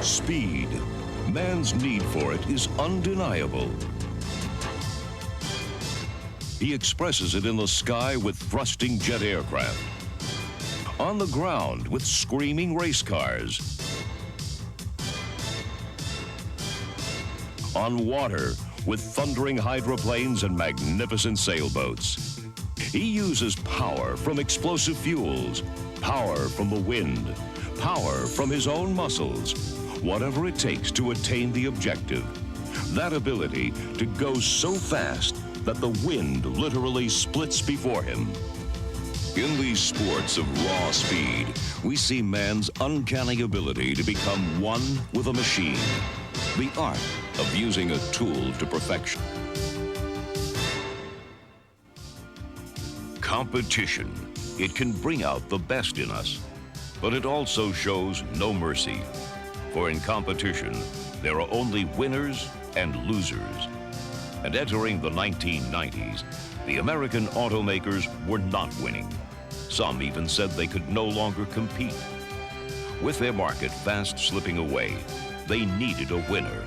Speed. Man's need for it is undeniable. He expresses it in the sky with thrusting jet aircraft, on the ground with screaming race cars, on water with thundering hydroplanes and magnificent sailboats. He uses power from explosive fuels, power from the wind, power from his own muscles, whatever it takes to attain the objective. That ability to go so fast that the wind literally splits before him. In these sports of raw speed, we see man's uncanny ability to become one with a machine. The art of using a tool to perfection. Competition. It can bring out the best in us, but it also shows no mercy. For in competition, there are only winners and losers. And entering the 1990s, the American automakers were not winning. Some even said they could no longer compete. With their market fast slipping away, they needed a winner.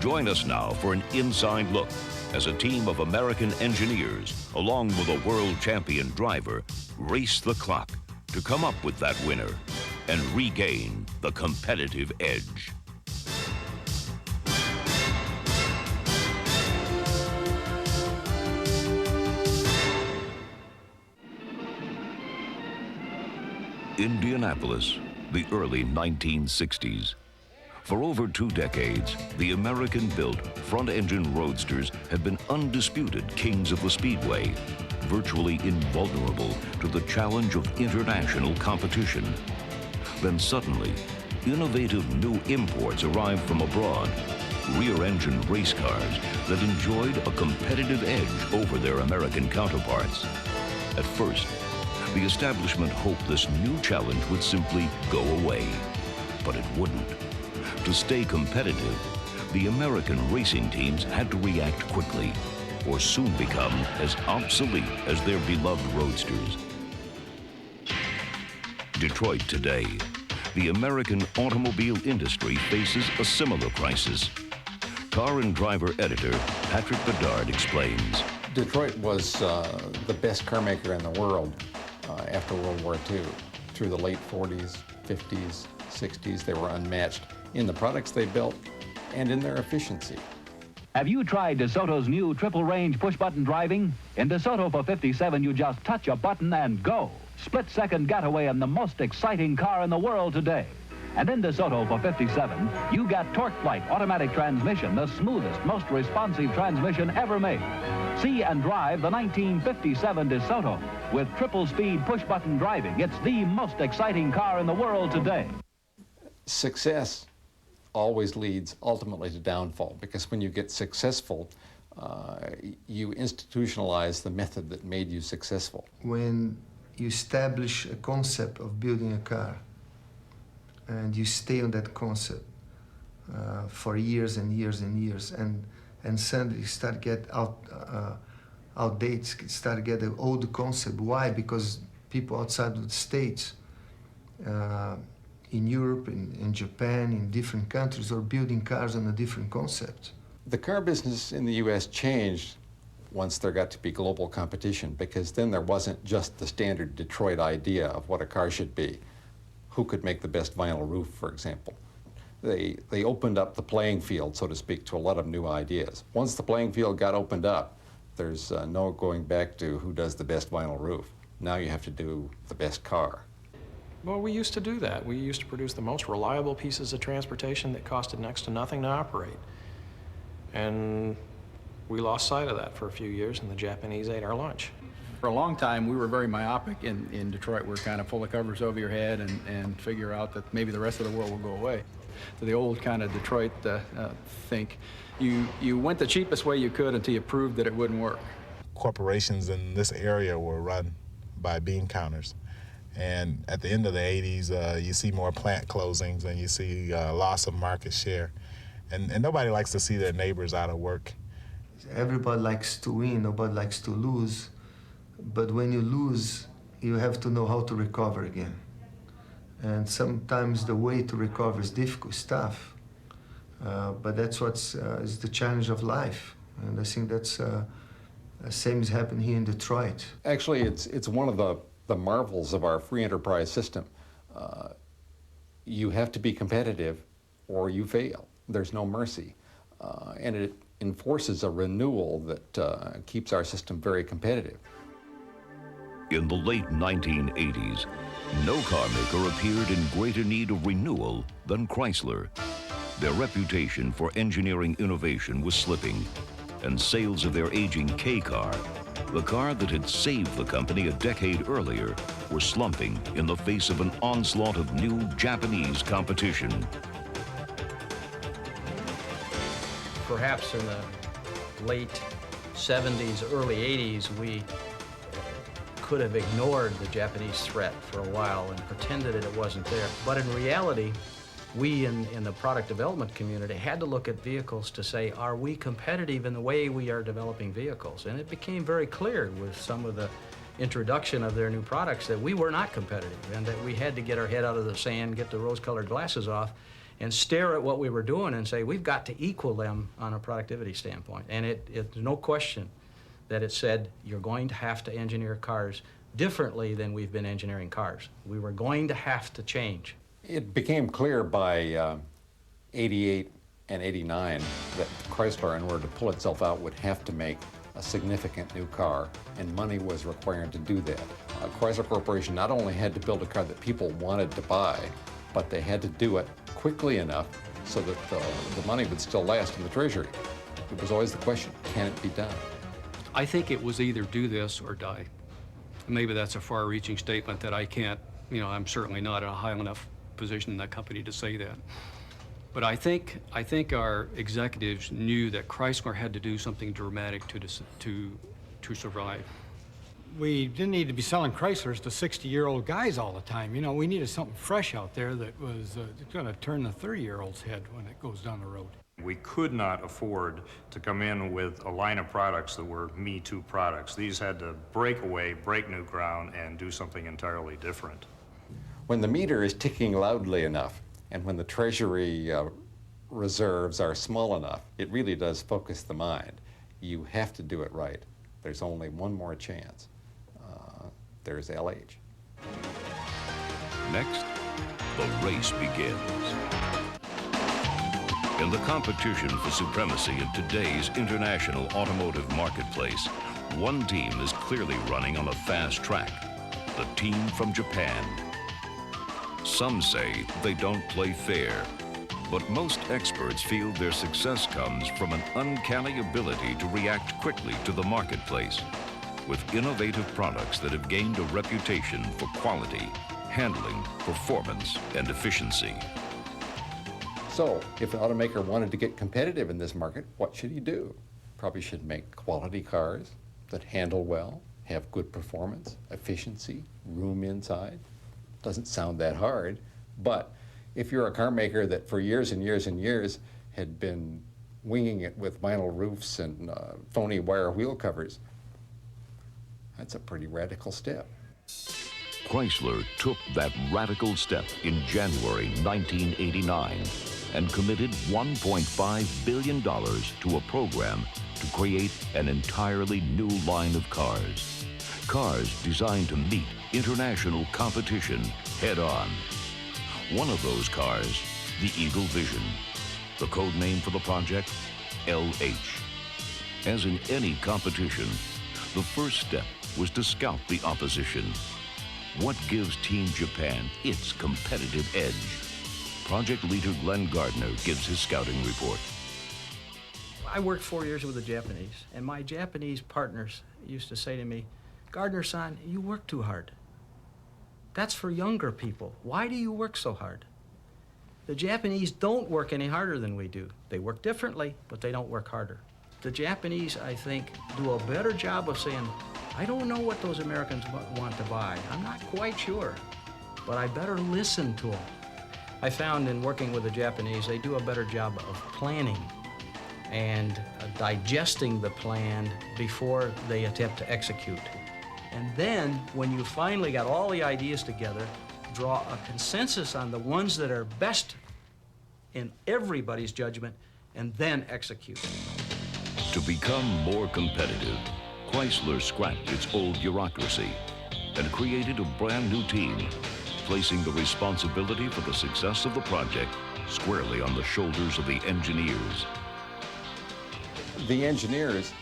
Join us now for an inside look as a team of American engineers, along with a world champion driver, race the clock to come up with that winner and regain the competitive edge. Indianapolis, the early 1960s. For over 2 decades, the American-built front-engine roadsters have been undisputed kings of the speedway, virtually invulnerable to the challenge of international competition. Then suddenly, innovative new imports arrived from abroad, rear-engine race cars that enjoyed a competitive edge over their American counterparts. At first, the establishment hoped this new challenge would simply go away, but it wouldn't. To stay competitive, the American racing teams had to react quickly, or soon become as obsolete as their beloved roadsters. Detroit today, the American automobile industry faces a similar crisis. Car and Driver editor Patrick Bedard explains. Detroit was the best car maker in the world after World War II. Through the late 40s, 50s, 60s, they were unmatched in the products they built and in their efficiency. Have you tried DeSoto's new triple-range push-button driving? In DeSoto for 57, you just touch a button and go. Split-second getaway in the most exciting car in the world today. And in DeSoto for 57, you get Torque Flight automatic transmission, the smoothest, most responsive transmission ever made. See and drive the 1957 DeSoto with triple-speed push-button driving. It's the most exciting car in the world today. Success always leads ultimately to downfall, because when you get successful, you institutionalize the method that made you successful. When you establish a concept of building a car, and you stay on that concept for years and years and years, and suddenly start get outdated, start get an old concept. Why? Because people outside of the States, in Europe, in Japan, in different countries, are building cars on a different concept. The car business in the U.S. changed once there got to be global competition, because then there wasn't just the standard Detroit idea of what a car should be. Who could make the best vinyl roof, for example? They opened up the playing field, so to speak, to a lot of new ideas. Once the playing field got opened up, there's no going back to who does the best vinyl roof. Now you have to do the best car. Well, we used to do that. We used to produce the most reliable pieces of transportation that costed next to nothing to operate. And we lost sight of that for a few years, and the Japanese ate our lunch. For a long time, we were very myopic in Detroit. We were kind of full of covers over your head and figure out that maybe the rest of the world will go away. So the old kind of Detroit think, you went the cheapest way you could until you proved that it wouldn't work. Corporations in this area were run by bean counters. And at the end of the 80s, you see more plant closings and you see loss of market share. And nobody likes to see their neighbors out of work. Everybody likes to win, nobody likes to lose. But when you lose, you have to know how to recover again. And sometimes the way to recover is difficult, it's tough. But that's what's is the challenge of life. And I think that's same as happened here in Detroit. Actually, it's one of the marvels of our free enterprise system. You have to be competitive or you fail. There's no mercy. And it enforces a renewal that keeps our system very competitive. In the late 1980s, no car maker appeared in greater need of renewal than Chrysler. Their reputation for engineering innovation was slipping, and sales of their aging K car, the car that had saved the company a decade earlier, were slumping in the face of an onslaught of new Japanese competition. Perhaps in the late 70s, early 80s, we could have ignored the Japanese threat for a while and pretended that it wasn't there. But in reality, we in the product development community had to look at vehicles to say, are we competitive in the way we are developing vehicles? And it became very clear with some of the introduction of their new products that we were not competitive and that we had to get our head out of the sand, get the rose-colored glasses off, and stare at what we were doing and say, we've got to equal them on a productivity standpoint. And it's no question that it said, you're going to have to engineer cars differently than we've been engineering cars. We were going to have to change. It became clear by 88 and 89 that Chrysler, in order to pull itself out, would have to make a significant new car, and money was required to do that. Chrysler Corporation not only had to build a car that people wanted to buy, but they had to do it quickly enough so that the money would still last in the treasury. It was always the question, can it be done? I think it was either do this or die. Maybe that's a far-reaching statement that I can't, I'm certainly not in a high enough position in that company to say that. But I think our executives knew that Chrysler had to do something dramatic to survive. We didn't need to be selling Chryslers to 60-year-old guys all the time. We needed something fresh out there that was going to turn the 30-year-old's head when it goes down the road. We could not afford to come in with a line of products that were Me Too products. These had to break away, break new ground, and do something entirely different. When the meter is ticking loudly enough, and when the treasury reserves are small enough, it really does focus the mind. You have to do it right. There's only one more chance. There's LH. Next, the race begins. In the competition for supremacy in today's international automotive marketplace, one team is clearly running on a fast track, the team from Japan. Some say they don't play fair, but most experts feel their success comes from an uncanny ability to react quickly to the marketplace, with innovative products that have gained a reputation for quality, handling, performance, and efficiency. So, if an automaker wanted to get competitive in this market, what should he do? Probably should make quality cars that handle well, have good performance, efficiency, room inside. Doesn't sound that hard, but if you're a car maker that for years and years and years had been winging it with vinyl roofs and phony wire wheel covers, that's a pretty radical step. Chrysler took that radical step in January 1989 and committed $1.5 billion to a program to create an entirely new line of cars. Cars designed to meet international competition head-on. One of those cars, the Eagle Vision. The code name for the project, LH. As in any competition, the first step was to scout the opposition. What gives Team Japan its competitive edge? Project leader Glenn Gardner gives his scouting report. I worked 4 years with the Japanese, and my Japanese partners used to say to me, Gardner-san, you work too hard. That's for younger people. Why do you work so hard? The Japanese don't work any harder than we do. They work differently, but they don't work harder. The Japanese, I think, do a better job of saying, I don't know what those Americans want to buy. I'm not quite sure, but I better listen to them. I found in working with the Japanese, they do a better job of planning and digesting the plan before they attempt to execute. And then, when you finally got all the ideas together, draw a consensus on the ones that are best in everybody's judgment, and then execute. To become more competitive, Chrysler scrapped its old bureaucracy and created a brand new team, placing the responsibility for the success of the project squarely on the shoulders of the engineers. The engineers,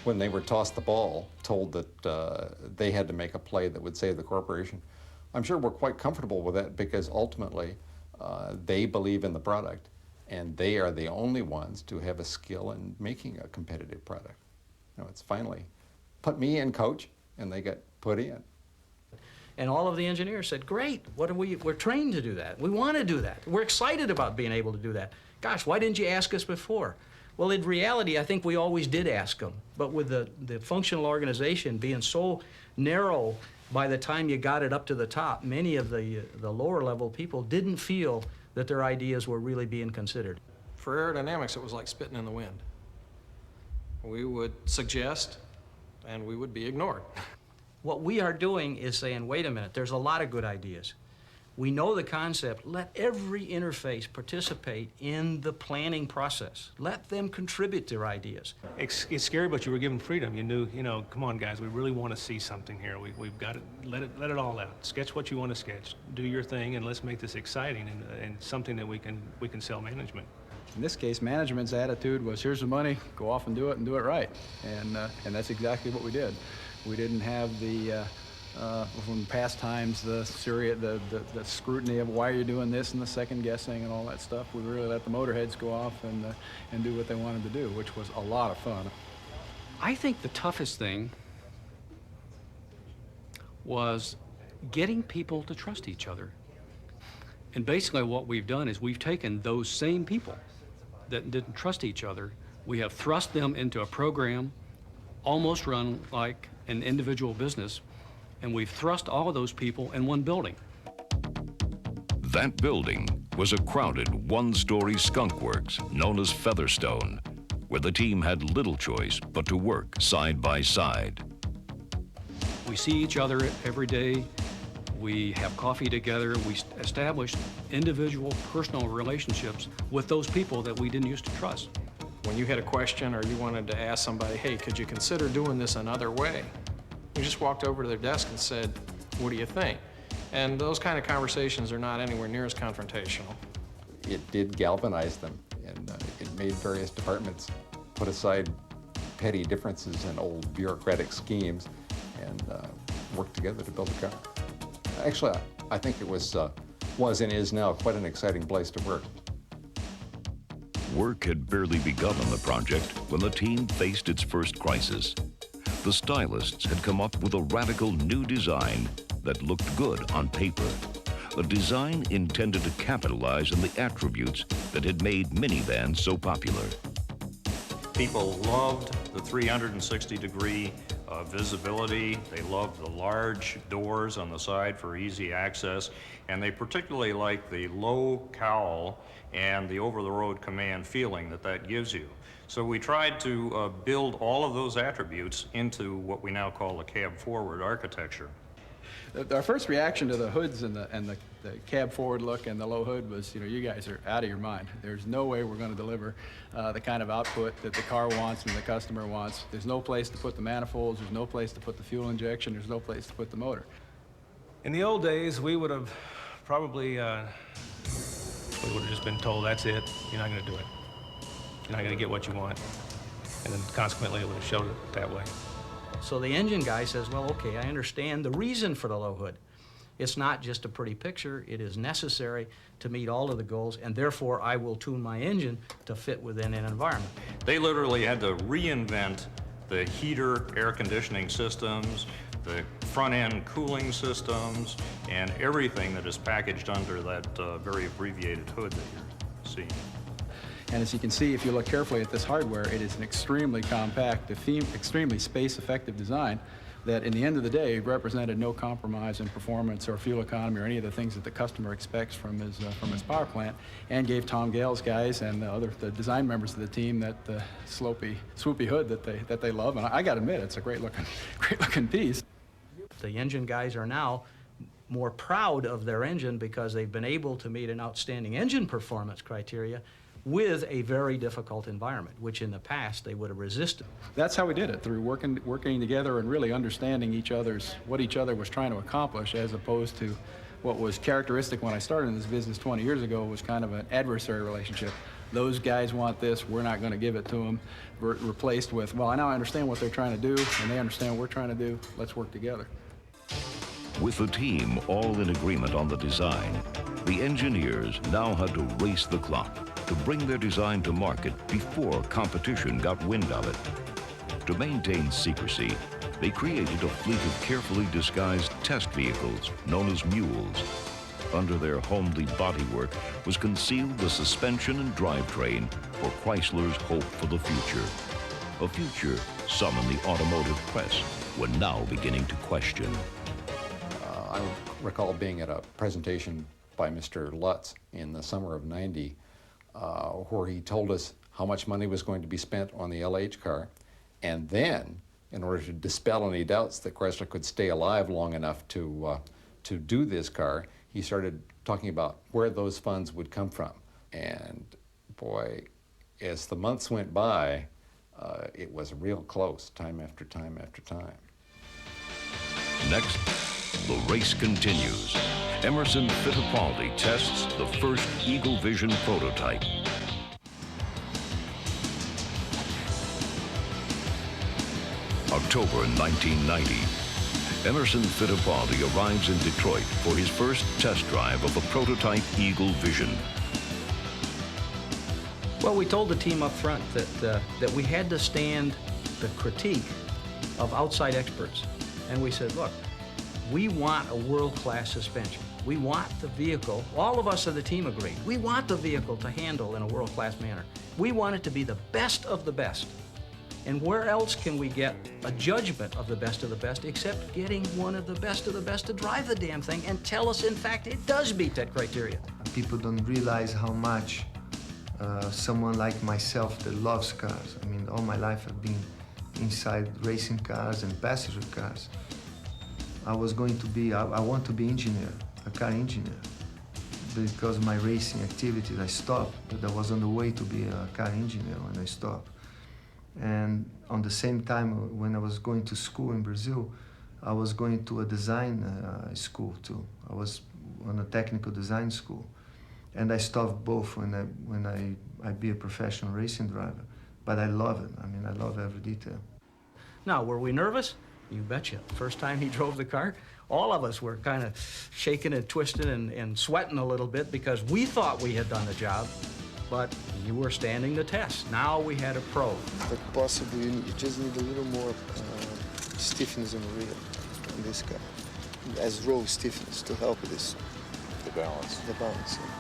when they were tossed the ball, told that they had to make a play that would save the corporation. I'm sure we're quite comfortable with that because ultimately they believe in the product and they are the only ones to have a skill in making a competitive product. You know, it's finally put me in, coach, and they got put in. And all of the engineers said, great, we're trained to do that. We want to do that. We're excited about being able to do that. Gosh, why didn't you ask us before? Well, in reality, I think we always did ask them. But with the functional organization being so narrow, by the time you got it up to the top, many of the lower level people didn't feel that their ideas were really being considered. For aerodynamics, it was like spitting in the wind. We would suggest, and we would be ignored. What we are doing is saying, wait a minute, there's a lot of good ideas. We know the concept. Let every interface participate in the planning process. Let them contribute their ideas. It's scary, but you were given freedom. You knew, you know, come on, guys, we really want to see something here. We've got to let it all out. Sketch what you want to sketch. Do your thing, and let's make this exciting and something that we can sell management. In this case, management's attitude was, here's the money, go off and do it right. And that's exactly what we did. We didn't have the, from past times, the scrutiny of why you're doing this and the second guessing and all that stuff. We really let the motorheads go off and do what they wanted to do, which was a lot of fun. I think the toughest thing was getting people to trust each other. And basically what we've done is we've taken those same people that didn't trust each other, we have thrust them into a program almost run like an individual business, and we've thrust all of those people in one building. That building was a crowded one-story skunk works known as Featherstone, where the team had little choice but to work side by side. We see each other every day. We have coffee together. We established individual personal relationships with those people that we didn't used to trust. When you had a question or you wanted to ask somebody, hey, could you consider doing this another way? You just walked over to their desk and said, what do you think? And those kind of conversations are not anywhere near as confrontational. It did galvanize them, and it made various departments put aside petty differences and old bureaucratic schemes and work together to build a car. Actually, I think it was and is now quite an exciting place to work. Work had barely begun on the project when the team faced its first crisis. The stylists had come up with a radical new design that looked good on paper, a design intended to capitalize on the attributes that had made minivans so popular. People loved the 360-degree visibility. They loved the large doors on the side for easy access, and they particularly liked the low cowl and the over-the-road command feeling that gives you. So we tried to build all of those attributes into what we now call the cab-forward architecture. Our first reaction to the hoods and the cab forward look and the low hood was, you know, you guys are out of your mind. There's no way we're going to deliver the kind of output that the car wants and the customer wants. There's no place to put the manifolds. There's no place to put the fuel injection. There's no place to put the motor. In the old days, we would have probably just been told, that's it, you're not going to do it. You're not going to get what you want. And then consequently, it would have showed it that way. So the engine guy says, well, okay, I understand the reason for the low hood. It's not just a pretty picture. It is necessary to meet all of the goals, and therefore I will tune my engine to fit within an environment. They literally had to reinvent the heater air conditioning systems, the front-end cooling systems, and everything that is packaged under that very abbreviated hood that you're seeing. And as you can see, if you look carefully at this hardware, it is an extremely compact, extremely space-effective design that, in the end of the day, represented no compromise in performance or fuel economy or any of the things that the customer expects from his power plant, and gave Tom Gale's guys and the design members of the team that swoopy hood that they love. And I got to admit, it's a great looking piece. The engine guys are now more proud of their engine because they've been able to meet an outstanding engine performance criteria with a very difficult environment, which in the past they would have resisted. That's how we did it, through working together and really understanding what each other was trying to accomplish, as opposed to what was characteristic when I started in this business 20 years ago, was kind of an adversary relationship. Those guys want this, we're not going to give it to them. We're replaced with, well, now I understand what they're trying to do, and they understand what we're trying to do. Let's work together. With the team all in agreement on the design, the engineers now had to race the clock to bring their design to market before competition got wind of it. To maintain secrecy, they created a fleet of carefully disguised test vehicles known as mules. Under their homely bodywork was concealed the suspension and drivetrain for Chrysler's hope for the future. A future some in the automotive press were now beginning to question. I recall being at a presentation by Mr. Lutz in the summer of '90, where he told us how much money was going to be spent on the LH car, and then, in order to dispel any doubts that Chrysler could stay alive long enough to do this car, he started talking about where those funds would come from. And boy, as the months went by, it was real close, time after time after time. Next, the race continues. Emerson Fittipaldi tests the first Eagle Vision prototype. October 1990. Emerson Fittipaldi arrives in Detroit for his first test drive of a prototype Eagle Vision. Well, we told the team up front that we had to stand the critique of outside experts. And we said, look, we want a world-class suspension. We want the vehicle, all of us of the team agreed, we want the vehicle to handle in a world-class manner. We want it to be the best of the best. And where else can we get a judgment of the best except getting one of the best to drive the damn thing and tell us, in fact, it does meet that criteria. People don't realize how much someone like myself that loves cars. I mean, all my life I've been inside racing cars and passenger cars. I was going to be, I want to be engineer, a car engineer. Because of my racing activities, I stopped, but I was on the way to be a car engineer when I stopped. And on the same time, when I was going to school in Brazil, I was going to a design school too. I was on a technical design school. And I stopped both when I be a professional racing driver. But I love it. I mean, I love every detail. Now, were we nervous? You betcha. First time he drove the car, all of us were kind of shaking and twisting and sweating a little bit because we thought we had done the job, but you were standing the test. Now we had a pro. But possibly you just need a little more stiffness in the rear in this car, as roll stiffness to help with this. The balance. The balance, yeah.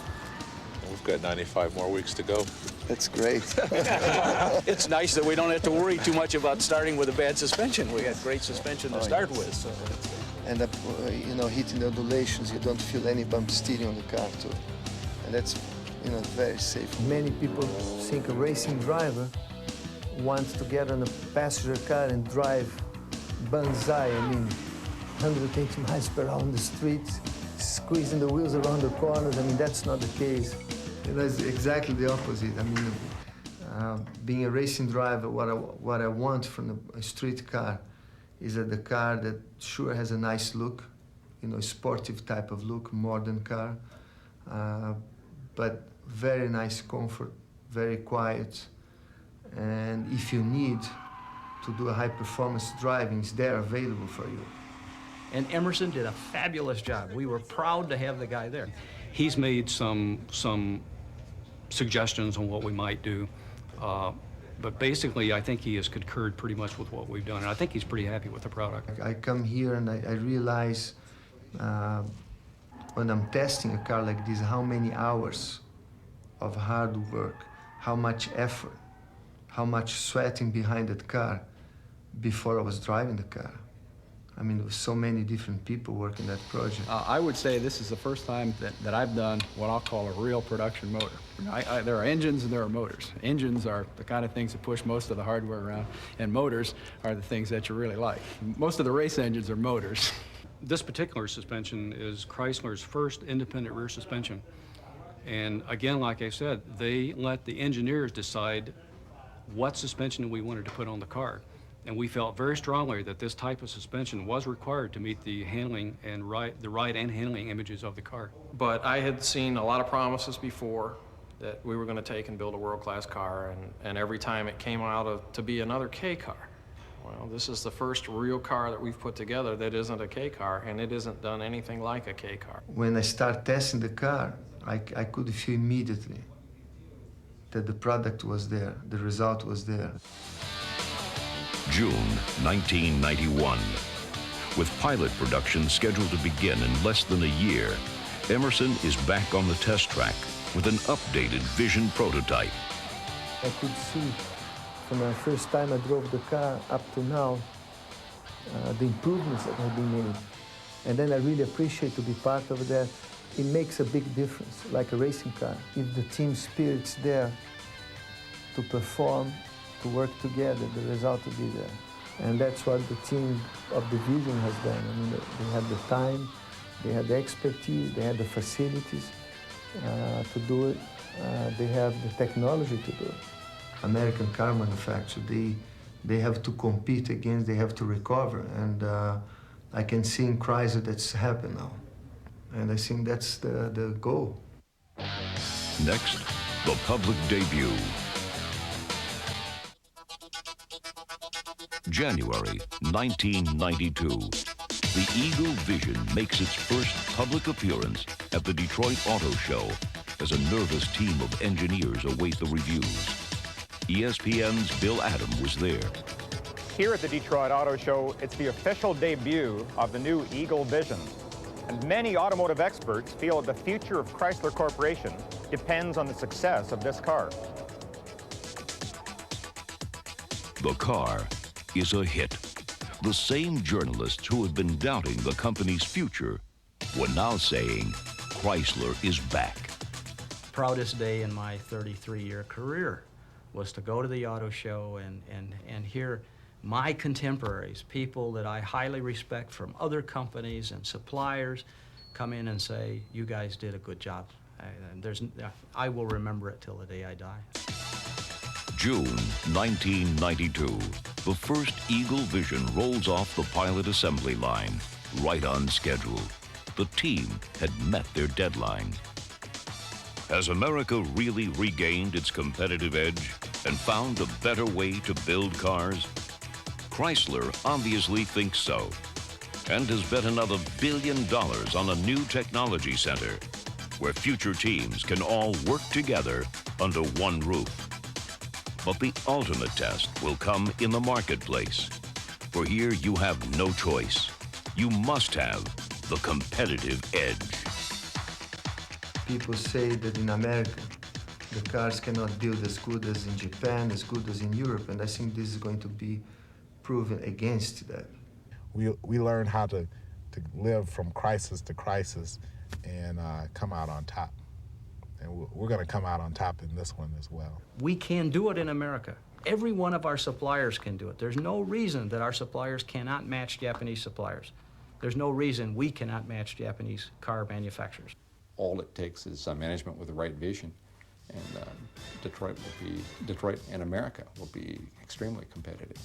We've got 95 more weeks to go. That's great. It's nice that we don't have to worry too much about starting with a bad suspension. We got great suspension to start with. So and you know, hitting the undulations, you don't feel any bump steering on the car too, and that's, you know, very safe. Many people think a racing driver wants to get on a passenger car and drive banzai. I mean, 180 miles per hour on the streets, squeezing the wheels around the corners. I mean, that's not the case. You know, it's exactly the opposite. I mean, being a racing driver, what I want from a street car is that the car that sure has a nice look, you know, sportive type of look, modern car, but very nice comfort, very quiet, and if you need to do a high-performance driving, it's there available for you. And Emerson did a fabulous job. We were proud to have the guy there. He's made some suggestions on what we might do, but basically I think he has concurred pretty much with what we've done, and I think he's pretty happy with the product. I come here and I realize when I'm testing a car like this, how many hours of hard work, how much effort, how much sweating behind that car before I was driving the car. I mean, there was so many different people working that project. I would say this is the first time that I've done what I'll call a real production motor. There are engines and there are motors. Engines are the kind of things that push most of the hardware around, and motors are the things that you really like. Most of the race engines are motors. This particular suspension is Chrysler's first independent rear suspension. And again, like I said, they let the engineers decide what suspension we wanted to put on the car. And we felt very strongly that this type of suspension was required to meet the handling and the ride and handling images of the car. But I had seen a lot of promises before that we were going to take and build a world-class car, and every time it came out to be another K car. Well, this is the first real car that we've put together that isn't a K car, and it isn't done anything like a K car. When I start testing the car, I could feel immediately that the product was there, the result was there. June 1991. With pilot production scheduled to begin in less than a year, Emerson is back on the test track with an updated Vision prototype. I could see from the first time I drove the car up to now the improvements that have been made. And then I really appreciate to be part of that. It makes a big difference, like a racing car. If the team spirit's there to perform, to work together, the result will be there. And that's what the team of the Vision has done. I mean, they had the time, they had the expertise, they had the facilities to do it. They have the technology to do it. American car manufacturers, they have to compete against, they have to recover. And I can see in Chrysler that's happened now. And I think that's the goal. Next, the public debut. January 1992. The Eagle Vision makes its first public appearance at the Detroit Auto Show as a nervous team of engineers await the reviews. ESPN's Bill Adam was there. Here at the Detroit Auto Show, it's the official debut of the new Eagle Vision. And many automotive experts feel that the future of Chrysler Corporation depends on the success of this car. The car is a hit. The same journalists who had been doubting the company's future were now saying Chrysler is back. Proudest day in my 33-year career was to go to the auto show and hear my contemporaries, people that I highly respect from other companies and suppliers, come in and say, you guys did a good job. I will remember it till the day I die. June 1992, the first Eagle Vision rolls off the pilot assembly line, right on schedule. The team had met their deadline. Has America really regained its competitive edge and found a better way to build cars? Chrysler obviously thinks so, and has bet another $1 billion on a new technology center where future teams can all work together under one roof. But the ultimate test will come in the marketplace, for here you have no choice. You must have the competitive edge. People say that in America, the cars cannot build as good as in Japan, as good as in Europe, and I think this is going to be proven against that. We learned how to live from crisis to crisis and come out on top. And we're going to come out on top in this one as well. We can do it in America. Every one of our suppliers can do it. There's no reason that our suppliers cannot match Japanese suppliers. There's no reason we cannot match Japanese car manufacturers. All it takes is management with the right vision, and Detroit and America will be extremely competitive.